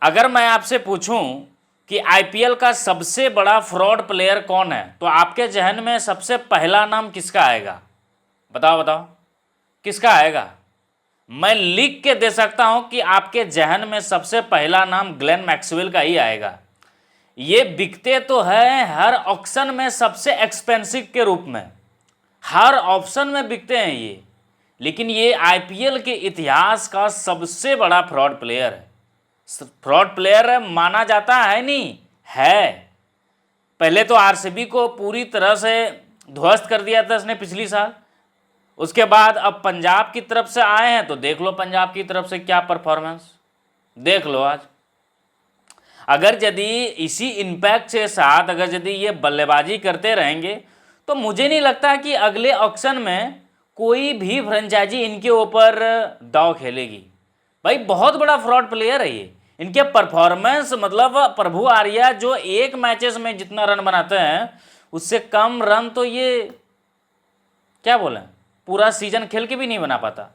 अगर मैं आपसे पूछूं कि आईपीएल का सबसे बड़ा फ्रॉड प्लेयर कौन है, तो आपके जहन में सबसे पहला नाम किसका आएगा? बताओ बताओ, किसका आएगा? मैं लिख के दे सकता हूं कि आपके जहन में सबसे पहला नाम ग्लेन मैक्सवेल का ही आएगा। ये बिकते तो है हर ऑक्शन में सबसे एक्सपेंसिव के रूप में, हर ऑप्शन में बिकते हैं ये, लेकिन ये आईपीएल के इतिहास का सबसे बड़ा फ्रॉड प्लेयर है। फ्रॉड प्लेयर माना जाता है, नहीं है। पहले तो आरसीबी को पूरी तरह से ध्वस्त कर दिया था इसने पिछली साल। उसके बाद अब पंजाब की तरफ से आए हैं, तो देख लो पंजाब की तरफ से क्या परफॉर्मेंस, देख लो आज। अगर यदि इसी इम्पैक्ट के साथ अगर यदि ये बल्लेबाजी करते रहेंगे, तो मुझे नहीं लगता कि अगले ऑक्शन में कोई भी फ्रेंचाइजी इनके ऊपर दांव खेलेगी। भाई बहुत बड़ा फ्रॉड प्लेयर है ये। इनके परफॉर्मेंस मतलब प्रभु आर्या जो एक मैचेस में जितना रन बनाते हैं, उससे कम रन तो ये क्या बोले पूरा सीजन खेल के भी नहीं बना पाता।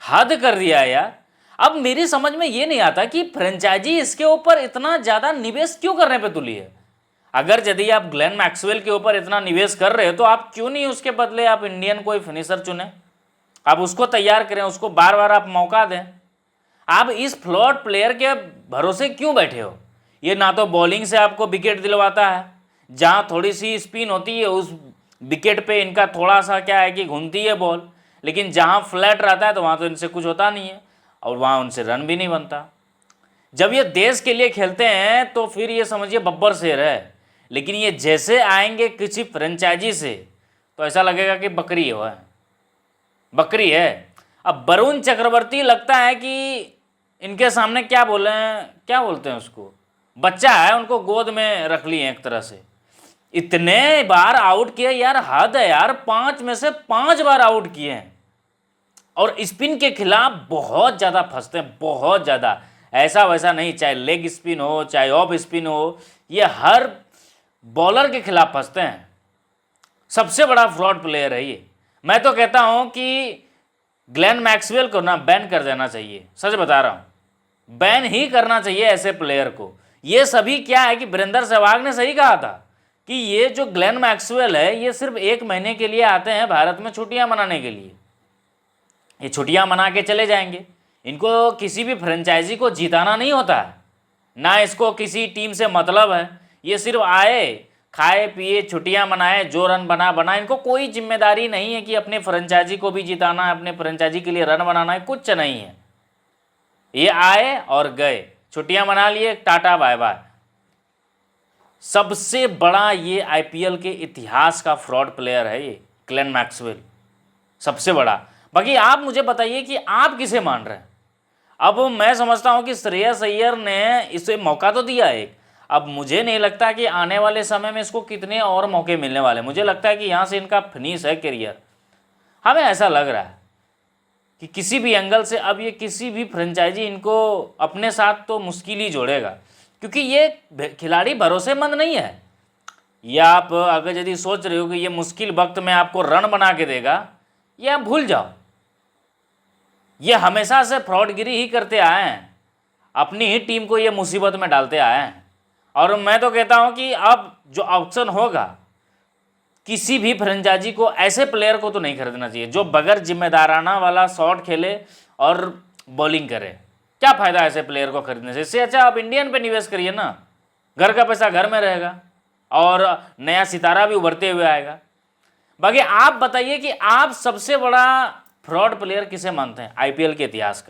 हद कर दिया है यार। अब मेरी समझ में ये नहीं आता कि फ्रेंचाइजी इसके ऊपर इतना ज़्यादा निवेश क्यों करने पे तुली है। अगर यदि आप ग्लेन मैक्सवेल के ऊपर इतना निवेश कर रहे हो, तो आप क्यों नहीं उसके बदले आप इंडियन कोई फिनिशर चुने, आप उसको तैयार करें, उसको बार बार आप मौका दें। आप इस फ्लॉड प्लेयर के भरोसे क्यों बैठे हो? ये ना तो बॉलिंग से आपको विकेट दिलवाता है, जहाँ थोड़ी सी स्पिन होती है उस विकेट पे इनका थोड़ा सा क्या है कि घूमती है बॉल, लेकिन जहाँ फ्लैट रहता है तो वहाँ तो इनसे कुछ होता नहीं है, और वहाँ उनसे रन भी नहीं बनता। जब ये देश के लिए खेलते हैं तो फिर ये समझिए बब्बर शेर है, लेकिन ये जैसे आएंगे किसी फ्रेंचाइजी से तो ऐसा लगेगा कि बकरी है, बकरी है। अब वरुण चक्रवर्ती लगता है कि इनके सामने क्या बोले हैं, क्या बोलते हैं उसको, बच्चा है, उनको गोद में रख लिए एक तरह से। इतने बार आउट किए यार, हद है यार। 5 में से 5 बार आउट किए हैं, और स्पिन के खिलाफ बहुत ज़्यादा फंसते हैं, बहुत ज़्यादा। ऐसा वैसा नहीं, चाहे लेग स्पिन हो चाहे ऑफ स्पिन हो, ये हर बॉलर के खिलाफ फंसते हैं। सबसे बड़ा फ्रॉड प्लेयर है ये। मैं तो कहता हूं कि ग्लेन मैक्सवेल को ना बैन कर देना चाहिए, सच बता रहा हूं, बैन ही करना चाहिए ऐसे प्लेयर को। ये सभी क्या है कि वीरेंद्र सहवाग ने सही कहा था कि ये जो ग्लेन मैक्सवेल है, ये सिर्फ 1 महीने के लिए आते हैं भारत में छुट्टियां मनाने के लिए। ये छुट्टियां मना के चले जाएंगे। इनको किसी भी फ्रेंचाइजी को जिताना नहीं होता है, ना इसको किसी टीम से मतलब है। ये सिर्फ आए, खाए पिए, छुट्टियां मनाए, जो रन बना। इनको कोई जिम्मेदारी नहीं है कि अपने फ्रेंचाइजी को भी जिताना है, अपने फ्रेंचाइजी के लिए रन बनाना है, कुछ नहीं है। ये आए और गए, छुट्टियां मना लिए, टाटा बाय बाय। सबसे बड़ा ये आईपीएल के इतिहास का फ्रॉड प्लेयर है ये ग्लेन मैक्सवेल, सबसे बड़ा। बाकी आप मुझे बताइए कि आप किसे मान रहे हैं। अब मैं समझता हूं कि श्रेयस अय्यर ने इसे मौका तो दिया एक, अब मुझे नहीं लगता कि आने वाले समय में इसको कितने और मौके मिलने वाले। मुझे लगता है कि यहाँ से इनका फिनिश है करियर। हमें ऐसा लग रहा है कि किसी भी एंगल से अब ये किसी भी फ्रेंचाइजी इनको अपने साथ तो मुश्किल ही जोड़ेगा, क्योंकि ये खिलाड़ी भरोसेमंद नहीं है। या आप अगर यदि सोच रहे हो कि ये मुश्किल वक्त में आपको रन बना के देगा, ये आप भूल जाओ। ये हमेशा से फ्रॉडगिरी ही करते आए हैं, अपनी ही टीम को ये मुसीबत में डालते आए हैं। और मैं तो कहता हूं कि अब जो ऑप्शन होगा, किसी भी फ्रेंचाइजी को ऐसे प्लेयर को तो नहीं खरीदना चाहिए जो बगैर जिम्मेदाराना वाला शॉट खेले और बॉलिंग करे। क्या फ़ायदा ऐसे प्लेयर को खरीदने से? इससे अच्छा आप इंडियन पे निवेश करिए ना, घर का पैसा घर में रहेगा और नया सितारा भी उभरते हुए आएगा। बाकी आप बताइए कि आप सबसे बड़ा फ्रॉड प्लेयर किसे मानते हैं आईपीएल के इतिहास का?